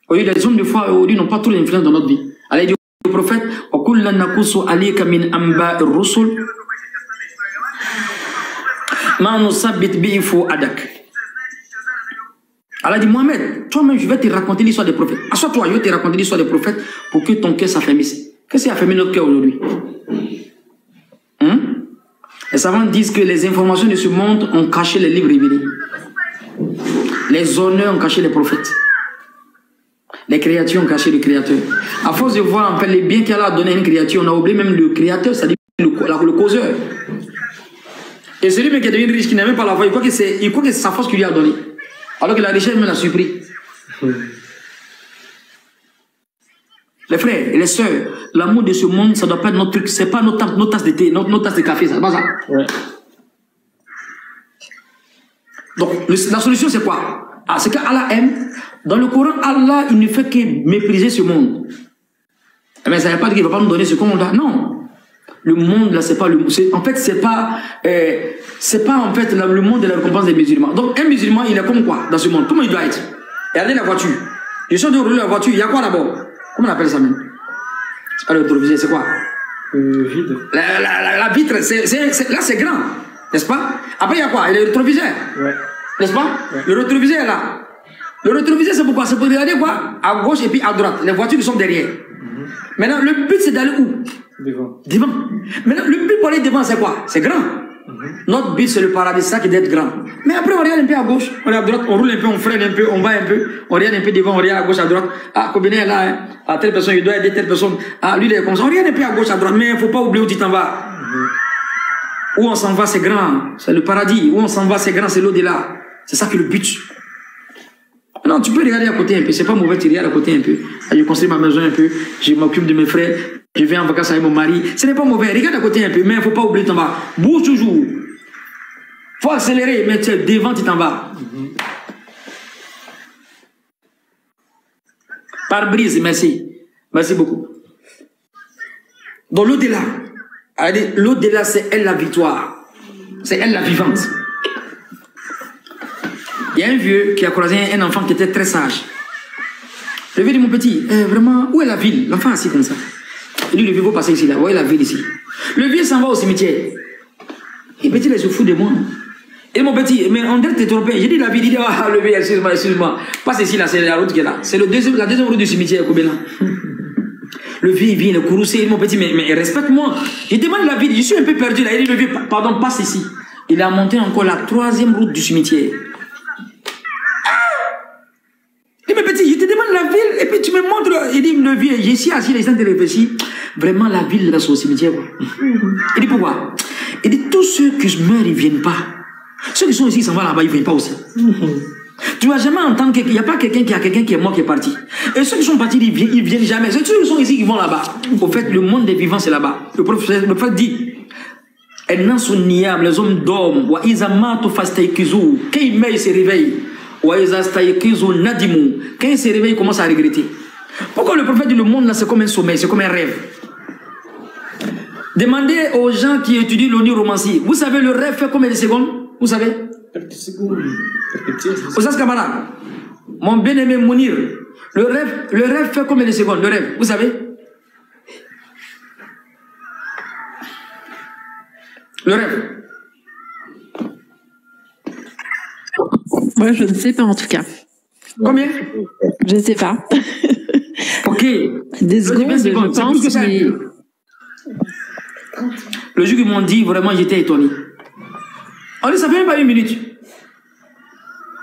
Oui, les hommes de foi aujourd'hui n'ont pas toute l'influence dans notre vie. Alors il dit au prophète, Allah dit Mohamed, toi-même je vais te raconter l'histoire des prophètes. Assois-toi, je vais te raconter l'histoire des prophètes pour que ton cœur s'affermisse. Qu'est-ce qui a fermé notre cœur aujourd'hui? Les savants disent que les informations de ce monde ont caché les livres révélés. Les honneurs ont caché les prophètes. Les créatures ont caché le créateur. À force de voir en fait les biens qu'Allah a donné à une créature, on a oublié même le créateur, c'est-à-dire le causeur. Et celui qui est devenu riche, qui n'a même pas la foi, il croit que c'est sa force qui lui a donné. Alors que la richesse me l'a surpris. Les frères et les sœurs, l'amour de ce monde, ça doit pas être notre truc, c'est pas nos tasses de thé, nos tasses de café, c'est pas ça. Ouais. Donc, la solution c'est quoi? C'est qu'Allah aime. Dans le Coran, Allah, il ne fait que mépriser ce monde. Mais ça ne veut pas dire qu'il ne va pas nous donner ce qu'on a. Non. Le monde, là, c'est pas le... En fait, c'est pas en fait le monde de la récompense des musulmans. Donc, un musulman, il est comme quoi dans ce monde? Comment il doit être? Regardez la voiture. Je suis en train de rouler la voiture. Il y a quoi d'abord? Comment on appelle ça même? C'est pas le rétroviseur, c'est quoi? Vide. La vitre, là, c'est grand. N'est-ce pas? Après, il y a quoi? Il y a le rétroviseur. Ouais. N'est-ce pas? Ouais. Le rétroviseur est là. Le rétroviseur, c'est pourquoi? C'est pour regarder quoi? À gauche et puis à droite. Les voitures qui sont derrière. Maintenant, le but, c'est d'aller où? Devant. Maintenant, le but pour aller devant, c'est quoi? C'est grand. Notre but, c'est le paradis, c'est ça qui doit être grand. Mais après, on regarde un peu à gauche, on regarde à droite, on roule un peu, on freine un peu, on va un peu, on regarde un peu devant, on regarde à gauche, à droite. Ah, Kobené est là, hein. Ah, telle personne, il doit aider telle personne. Ah, lui, il est comme ça. On regarde un peu à gauche, à droite, mais il ne faut pas oublier où tu t'en vas. Où on s'en va, c'est grand. C'est le paradis. Où on s'en va, c'est grand, c'est l'au-delà. C'est ça qui est le but. Non, tu peux regarder à côté un peu, c'est pas mauvais, tu regardes à côté un peu. Je construis ma maison un peu, je m'occupe de mes frères, je vais en vacances avec mon mari. Ce n'est pas mauvais, regarde à côté un peu, mais il ne faut pas oublier, tu t'en vas. Bouge toujours. Il faut accélérer, mais tu es devant, tu t'en vas. Par brise, merci. Merci beaucoup. Donc l'au-delà, l'au-delà, c'est elle la victoire. C'est elle la vivante. Il y a un vieux qui a croisé un enfant qui était très sage. Le vieux dit, mon petit, vraiment, où est la ville? L'enfant assis comme ça. Il dit, le vieux, vous passez ici, là, où est la ville ici? Le vieux s'en va au cimetière. Et le petit, il se fout de moi. Et mon petit, mais on dirait que t'es trompé. J'ai dit la ville, il dit, ah, le vieux, excuse-moi. Passe ici, là, c'est la route qui est là. C'est la deuxième route du cimetière, Koubela. Le vieux, il vient, il est courroucé. Il dit, mon petit, mais respecte-moi. Il demande la ville, je suis un peu perdu là. Il dit, le vieux, pardon, passe ici. Il a monté encore la troisième route du cimetière. Mais petit, je te demande la ville et puis tu me montres. Il dit, le vieux, j'ai ici assis, les gens te réfléchissent. Vraiment, la ville, là, c'est au cimetière. Quoi. Il dit, pourquoi? Il dit, tous ceux qui meurent, ils ne viennent pas. Ceux qui sont ici, ils s'en vont là-bas, ils ne viennent pas aussi. Tu ne vas jamais entendre qu'il n'y a pas quelqu'un qui est mort, qui est parti. Et ceux qui sont partis, ils ne viennent jamais. Ceux qui sont ici, ils vont là-bas. Au fait, le monde des vivants, c'est là-bas. Le prophète dit, les hommes dorment. Quand ils meurent, ils se réveillent. Quand il se réveille, il commence à regretter. Pourquoi le prophète dit le monde là c'est comme un sommeil, c'est comme un rêve? Demandez aux gens qui étudient l'ONU romancier. Vous savez le rêve fait combien de secondes? Vous savez? Quelques secondes. Osas Kamara, mon bien-aimé Mounir, le rêve fait combien de secondes? Le rêve, vous savez? Le rêve. Moi, je ne sais pas en tout cas. Combien? Je ne sais pas. Ok. Des secondes, je pense, mais... Le jour qu'ils m'ont dit, vraiment, j'étais étonné. On dit, ça fait même pas 1 minute.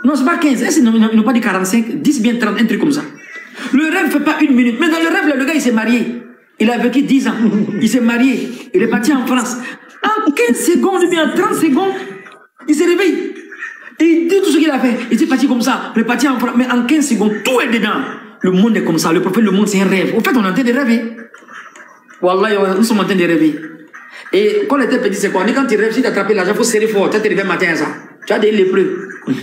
Non, c'est pas 15. Ils n'ont pas dit 45, 10 bien 30, un truc comme ça. Le rêve ne fait pas 1 minute. Mais dans le rêve, là, le gars, il s'est marié. Il a vécu 10 ans. Il s'est marié. Il est parti en France. En 15 secondes, bien 30 secondes, il s'est réveillé. Et il dit tout ce qu'il a fait. Il est parti comme ça. Il est parti en France. Mais en 15 secondes, tout est dedans. Le monde est comme ça. Le prophète, le monde, c'est un rêve. Au fait, on est en train de rêver. Wallah, nous sommes en train de rêver. Et quand on était petit, c'est quoi? Quand tu rêves, si tu attrapes l'argent, il faut serrer fort. Tu as réveillé matin à ça. Tu as des lépreux. Pour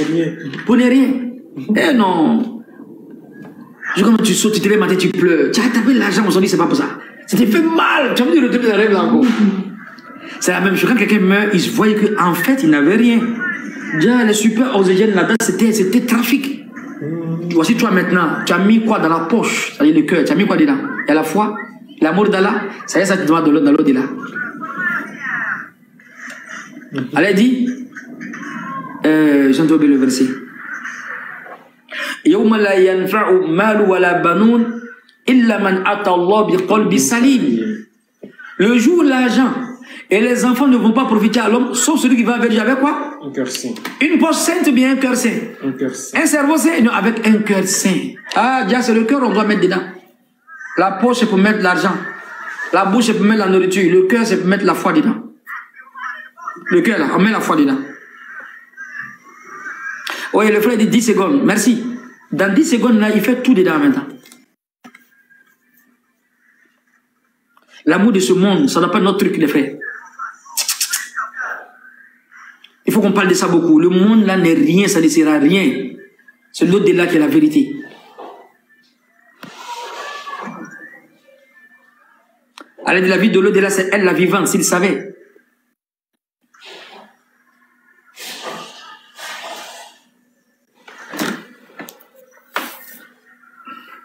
rien. Pour ne rien. Eh non. Quand tu sautes, tu te réveilles matin, tu pleures. Tu as attrapé l'argent, on s'en dit, c'est pas pour ça. C'était fait mal. Tu as vu de retourner dans le rêve là encore. C'est la même chose. Quand quelqu'un meurt, il se voyait qu'en fait, il n'avait rien. Déjà, les super oxygènes là-dedans, c'était trafic. Voici toi maintenant, tu as mis quoi dans la poche? C'est-à-dire le cœur, tu as mis quoi dedans? Il y a la foi, l'amour d'Allah, ça y est, ça te demande dans l'au-delà. Allah dit, j'ai oublié le verset. يوم لا ينفع مال ولا بنون إلا من أتى الله بقلب سليم. Le jour où l'argent et les enfants ne vont pas profiter à l'homme, sauf celui qui va avec quoi? Un cœur saint. Une poche sainte ou bien un cœur saint? Un cœur saint. Un cerveau saint? Non, avec un cœur saint. Ah, déjà c'est le cœur, on doit mettre dedans. La poche c'est pour mettre l'argent. La bouche c'est pour mettre la nourriture. Le cœur c'est pour mettre la foi dedans. Le cœur là, on met la foi dedans. Oui, le frère dit 10 secondes, merci. Dans 10 secondes là, il fait tout dedans maintenant. L'amour de ce monde, ça n'a pas notre truc les frères. Il faut qu'on parle de ça beaucoup. Le monde là n'est rien, ça ne sera rien. C'est l'au-delà qui est la vérité. Elle dit la vie de l'au-delà, c'est elle la vivante, s'il savait.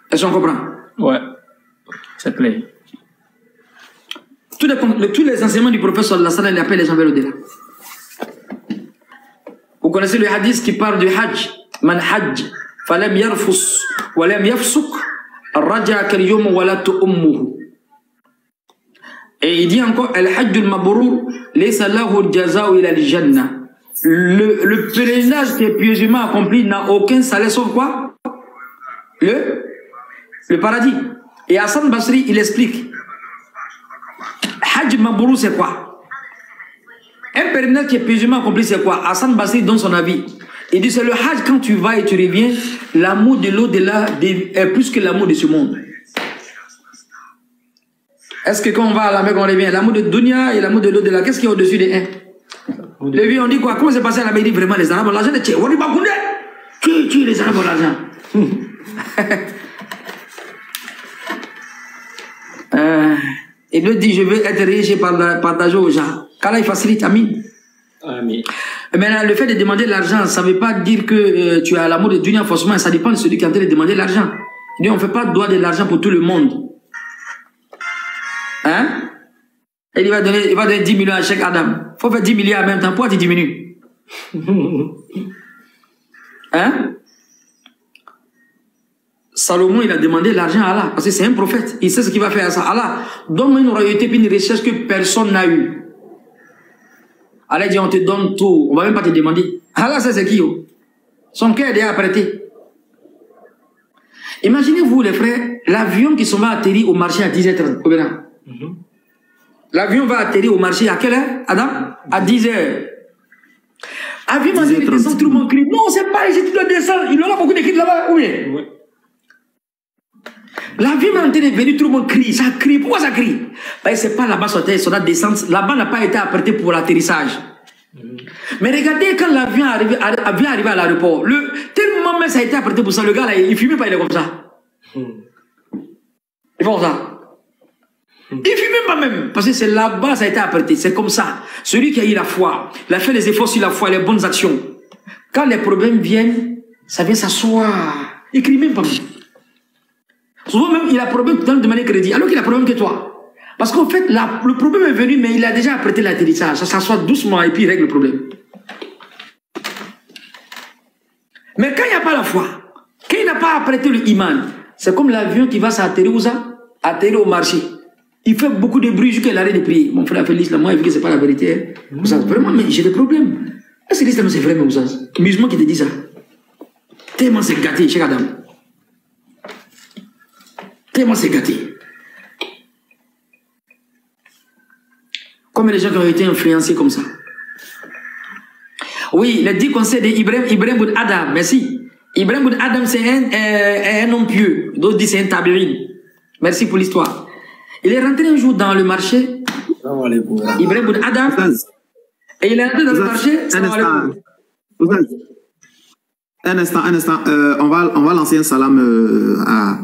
Est-ce qu'on comprend? Ouais, c'est clair. Tous les enseignements du prophète sallallahu alayhi wa sallam, il appelle les gens vers l'au-delà. Vous connaissez le hadith qui parle du hajj. Man hajj, falam yarfus, walam yafsuk, raja karyum walatu ummuhu. Et il dit encore, al-hajj al-mabrur, laysa lahu al-jaza'u ila al-jannah. Le pèlerinage qui est pieusement accompli n'a aucun salaire sauf quoi? Le paradis. Et Hassan Basri, il explique. Hajj Mabrur, c'est quoi? Un pèlerinage qui est pieusement accompli, c'est quoi? Hassan Basri donne son avis. Il dit, c'est le Hajj, quand tu vas et tu reviens, l'amour de l'au-delà est plus que l'amour de ce monde. Est-ce que quand on va à la Mecque, on revient, l'amour de Dunya et l'amour de l'au-delà, qu'est-ce qui est au-dessus des un? Le vieux, on dit quoi? Comment c'est passé à la Mecque? Il dit vraiment, les Arabes ont l'argent, on dit pas tu les Arabes ont l'argent. Il lui dit, je veux être riche et partager aux gens. Qu'Allah il facilite, amin. Amin. Maintenant, le fait de demander l'argent, ça ne veut pas dire que tu as l'amour de Dunya forcément, ça dépend de celui qui est en train de demander l'argent. Il dit, on ne fait pas droit de l'argent pour tout le monde. Hein? Et il va donner 10 millions à chaque Adam. Il faut faire 10 milliards en même temps. Pourquoi tu diminues? Hein? Salomon, il a demandé l'argent à Allah, parce que c'est un prophète. Il sait ce qu'il va faire à ça. Allah, donne-moi une royauté et une richesse que personne n'a eu. Allah dit, on te donne tout. On ne va même pas te demander. Allah, c'est qui? Son cœur est déjà prêté. Imaginez-vous, les frères, l'avion qui s'en va atterrir au marché à 10h30. L'avion va atterrir au marché à quelle heure, Adam? À 10h. Avion va descendre, tout le monde crie. Non, c'est pas ici, tu dois descendre. Il y aura beaucoup de cris là-bas. Oui. L'avion est en train de venir, tout le monde crie, ça crie. Pourquoi ça crie? Parce que c'est pas là-bas sur terre, sur la descente. Là-bas n'a pas été apprêté pour l'atterrissage. Mais regardez, quand l'avion arrive à l'aéroport, tellement même ça a été apprêté pour ça, le gars là, il ne fume pas, il est comme ça. Ils font ça. Il ne fume même pas même, parce que c'est là-bas ça a été apprêté, c'est comme ça. Celui qui a eu la foi, il a fait les efforts sur la foi, les bonnes actions. Quand les problèmes viennent, ça vient s'asseoir. Il ne crie même pas. Souvent même, il a problème de demander crédit, alors qu'il a problème que toi. Parce qu'en fait, le problème est venu, mais il a déjà apprêté l'atterrissage. Ça s'assoit doucement et puis il règle le problème. Mais quand il n'y a pas la foi, quand il n'a pas apprêté le iman, c'est comme l'avion qui va s'atterrir où ça? Atterrir au marché. Il fait beaucoup de bruit jusqu'à l'arrêt de prier. Mon frère Félix, là, moi, il dit que ce n'est pas la vérité. Vraiment, mais j'ai des problèmes. Est-ce que l'islam c'est vrai, mais c'est musulman qui te dit ça? Tellement c'est gâté, chez Adam. Tellement c'est gâté. Comme les gens qui ont été influencés comme ça. Oui, les 10 conseils d'Ibrahim Boud Adam, merci. Ibrahim Boud Adam, c'est un homme pieux. D'autres disent c'est un tabi'in. Merci pour l'histoire. Il est rentré un jour dans le marché. Ibrahim Boud Adam. Et il est rentré dans le marché. Un instant. On va lancer un salam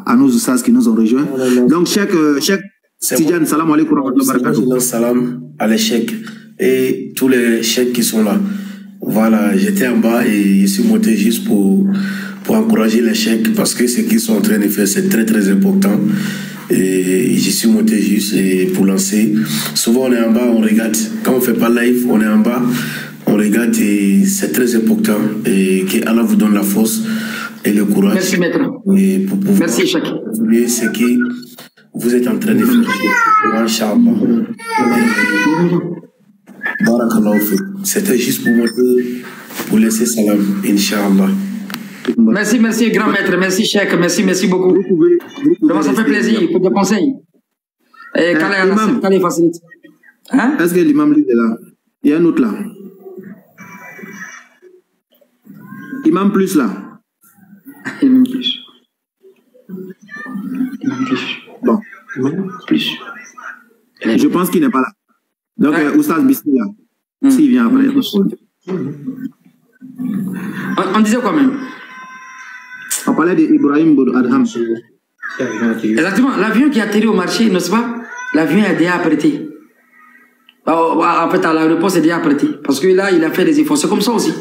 à nos ustaz qui nous ont rejoints. Donc, Cheikh Tidiane, salam alaikum wa rahmatullahi wa barakatuh. Salam à les cheikhs et tous les cheikhs qui sont là. Voilà, j'étais en bas et je suis monté juste pour pour encourager les chèques, parce que ce qu'ils sont en train de faire, c'est très très important. Et j'y suis monté juste pour lancer. Souvent on est en bas, on regarde. Quand on ne fait pas live, on est en bas, on regarde et c'est très important. Et que Allah vous donne la force et le courage. Merci maître. Et pour pouvoir merci Chak. ce que vous êtes en train de faire. Inch'Allah. Barakallahu fik. C'était juste pour laisser salam, Inch'Allah. Merci, merci, grand maître. Merci, Cheikh. Merci, merci beaucoup. Vraiment, ça fait plaisir pour des conseils. Et quand les facilite. Hein? Est-ce que l'imam est là? Il y a un autre là. Imam plus là. Imam plus. Imam plus. Bon. Imam plus. Je pense qu'il n'est pas là. Donc, Oustaz Bissi là. S'il vient après. On disait quoi même? On parlait d'Ibrahim Boud Adham. Exactement. L'avion qui a atterri au marché, n'est-ce pas? L'avion est déjà apprêté. En fait, à l'aéroport, c'est déjà apprêté. Parce que là, il a fait des efforts. C'est comme ça aussi.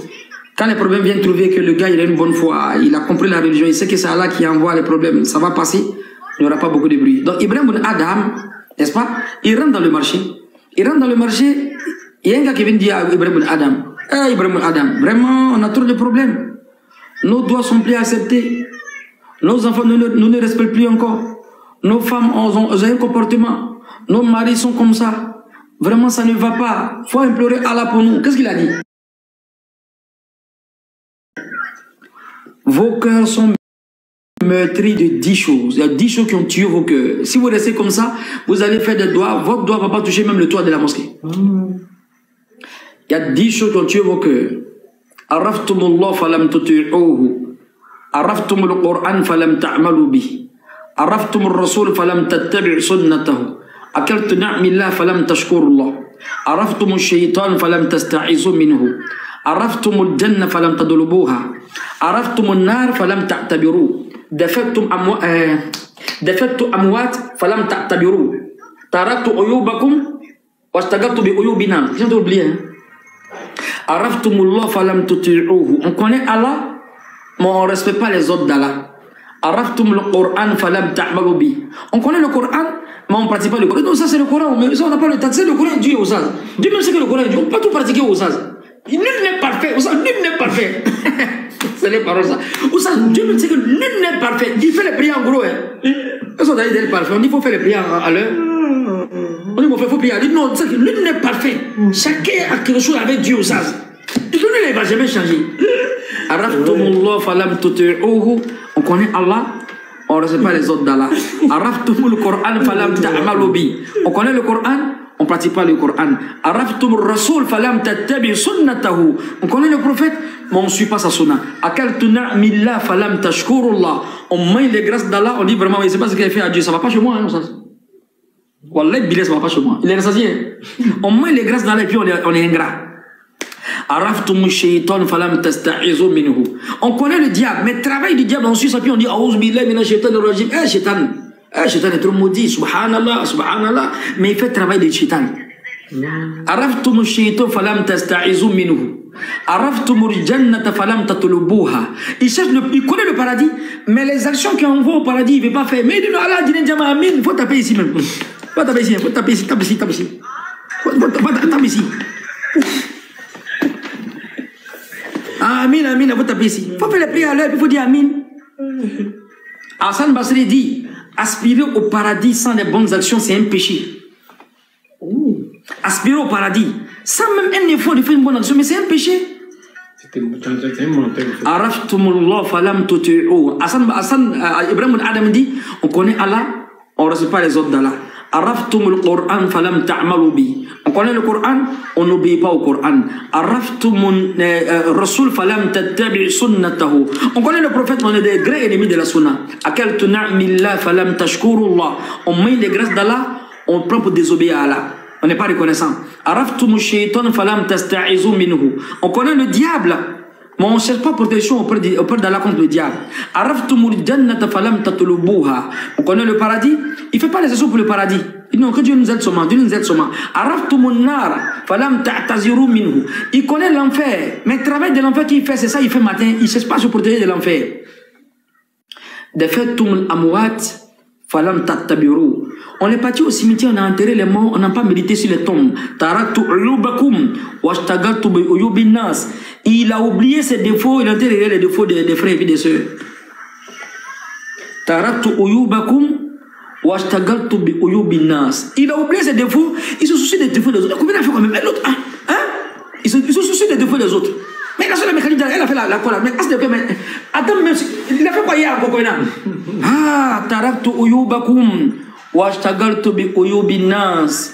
Quand les problèmes viennent trouver que le gars, il a une bonne foi, il a compris la religion, il sait que c'est Allah qui envoie les problèmes, ça va passer, il n'y aura pas beaucoup de bruit. Donc, Ibrahim Boud Adham, n'est-ce pas? Il rentre dans le marché. Il rentre dans le marché, il y a un gars qui vient dire à Ibrahim Boud Adham, hey, Ibrahim Boud Adham, vraiment, on a trop de problèmes. Nos doigts sont plus acceptés. Nos enfants nous ne respectent plus encore. Nos femmes ont un comportement. Nos maris sont comme ça. Vraiment, ça ne va pas. Il faut implorer Allah pour nous. Qu'est-ce qu'il a dit? Vos cœurs sont meurtris de 10 choses. Il y a 10 choses qui ont tué vos cœurs. Si vous restez comme ça, vous allez faire des doigts. Votre doigt ne va pas toucher même le toit de la mosquée. Il y a 10 choses qui ont tué vos cœurs. عرفتم الله فلم تطيعوه عرفتم القرآن فلم تعملوا به عرفتم الرسول فلم تتبعوا سنته أكلت نعم الله فلم تشكروا الله عرفتم الشيطان فلم تستعيذوا منه عرفتم الجنة فلم تطلبوها عرفتم النار فلم تعتبروا دفعتم أموات فلم تعتبروا تركت عيوبكم واستغلت بعيوبنا. J'ai oublié. Araftumullah falam tuti'uhu. On connaît Allah, mais on ne respecte pas les ordres d'Allah. Araftum le Coran falam ta'malu bi. On connaît le Coran, mais on ne pratique pas le Coran. Non, ça c'est le Coran, mais ça on n'a pas le temps. C'est le Coran Dieu au sens. Dieu même sait que le Coran est Dieu. On ne peut pas tout pratiquer au sens. Nul n'est parfait. Nul n'est parfait. C'est les paroles ça. Au sens, Dieu même sait que nul n'est parfait. Il fait les prières en gros. Ils sont d'ailleurs parfait. On dit qu'il faut faire les prières à l'heure. On dit qu'il faut prier. On dit non, nul n'est parfait. Chacun a quelque chose avec Dieu au sens. Nul ne va jamais changer. Araftumullah falam tuti'uhu. On connaît Allah, on ne respecte pas les ordres d'Allah. Araftumul Coran falam ta'malu bi. On connaît le Coran, on ne pratique pas le Coran. Araftumur Rasul falam tattabi sunnatahu. On connaît le prophète, mais on ne suit pas sa sunna. Akaltu na'millah falam tashkurullah. On mange les grâces d'Allah, on dit vraiment, c'est pas ce qu'il a fait à Dieu, ça ne va pas chez moi. Hein, Wallah, Bilal, ça ne va pas chez moi. Il est rassasié. On mange les grâces d'Allah et puis on est ingrat. On connaît le diable, mais le travail du diable, on suit ça, puis on dit Aouz billah mina shaitan rajim. Shaitan est trop maudit, subhanallah, subhanallah. Mais il fait le travail du shaitan. Araftum shaitan falam tasta'izu minhu. Araftum jannata falam tatlubuha. Il connaît le paradis, mais les actions qu'on envoie au paradis, il ne veut pas faire. Mais il dit Allah, il faut taper ici même. Faut taper ici, faut taper ici, taper ici, taper ici. Taper ici. Amin, amin, il faut taper ici. Il faut faire les prières à l'heure, il faut dire amin. Hassan Basri dit, aspirer au paradis sans les bonnes actions, c'est un péché. Aspirer au paradis, sans même un effort de faire une bonne action, mais c'est un péché. Araftumullah falam tuti'u. Ibrahim Adam dit, on connaît Allah, on ne respecte pas les ordres d'Allah. Araftumul Coran falam ta'malu bi. On connaît le Coran, on n'obéit pas au Coran. Araftumun Rasul falam tattabi sunnatahu. On connaît le prophète, on est des grands ennemis de la sunna. Akaltu na'millah falam tashkurullah. On met les grâces d'Allah, on prend pour désobéir à Allah. On n'est pas reconnaissant. Araftumu shaitan falam tasta'izu minhu. On connaît le diable, mais on ne cherche pas protection auprès d'Allah contre le diable. Araftumul jannata falam tatlubuha. On connaît le paradis, il ne fait pas les actions pour le paradis. Non, que Dieu nous aide seulement. Dieu nous aide seulement. Araftumun nar, falam ta'taziru minhu. Il connaît l'enfer. Mais le travail de l'enfer qu'il fait, c'est ça, il fait matin. Il ne cherche pas à se protéger de l'enfer. Defettumul amwat, falam ta'tabiru. On est parti au cimetière, on a enterré les morts, on n'a pas médité sur les tombes. Taraktu uyubakum, washtagaltu bi uyubin nas. Il a oublié ses défauts, il a enterré les défauts des frères et des sœurs. Taraktu uyubakum. Il a oublié ses défauts, il se soucie des défauts des autres. Combien il a fait quand même l'autre, hein? Il se soucie des défauts des autres. Mais il a fait la mécanique, elle a fait la cola. Mais attends, il a fait quoi hier encore? Ah, taraktu uyubakum washtagaltu bi uyubin nas.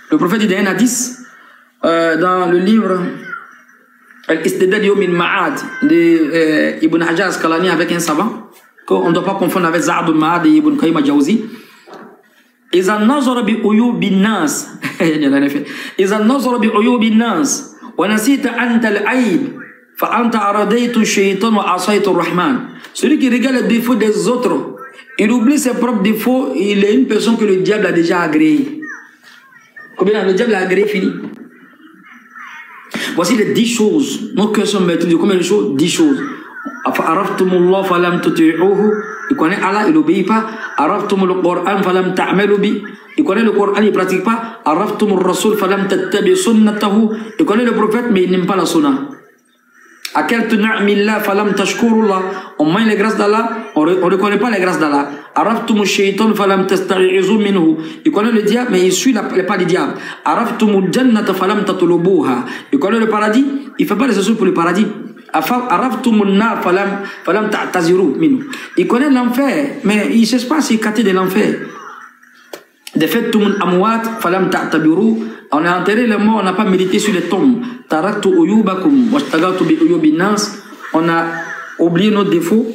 Le prophète dit dans un hadith, dans le livre Al-Istidlal Yawm al-Ma'ad de Ibn Hajar Asqalani avec un savant, qu'on ne doit pas confondre avec Za'ad al-Ma'ad et Ibn Qayyim al-Jawzi. إذا نظر بعيوب الناس إذا نظر بعيوب الناس ونسيت أنت العيب فأنت أرضيت الشيطان وعصيت الرحمن. Celui qui regarde les défauts des autres, il oublie ses propres défauts, il est une personne que le diable a déjà agréé. Combien le diable a agréé fini? Voici les 10 choses. Nos cœurs sont maîtrisés. Combien de choses? 10 choses. Araftumullah falam tuti'uhu. Il connaît Allah, il n'obéit pas. Araftumul Qur'an falam ta'malu bi. Il connaît le Coran, il ne pratique pas. Araftumur Rasul falam tattabi sunnatahu. Il connaît le prophète, mais il n'aime pas la sunna. Akaltu na'millah falam tashkurullah. On mange les grâces d'Allah, on ne reconnaît pas les grâces d'Allah. Araftumul shaytan falam tasta'izu minhu. Il connaît le diable, mais il suit les pas du diable. Araftumul jannata falam tatlubuha. Il connaît le paradis, il ne fait pas les choses pour le paradis. Il connaît l'enfer, mais il ne cherche pas à s'écarter de l'enfer. On a enterré les morts, on n'a pas médité sur les tombes. On a oublié nos défauts,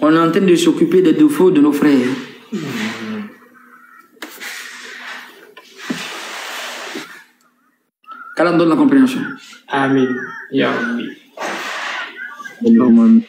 on est en train de s'occuper des défauts de nos frères. Qu'Allah donne la compréhension. Amen. Ya Rabbi. Amen.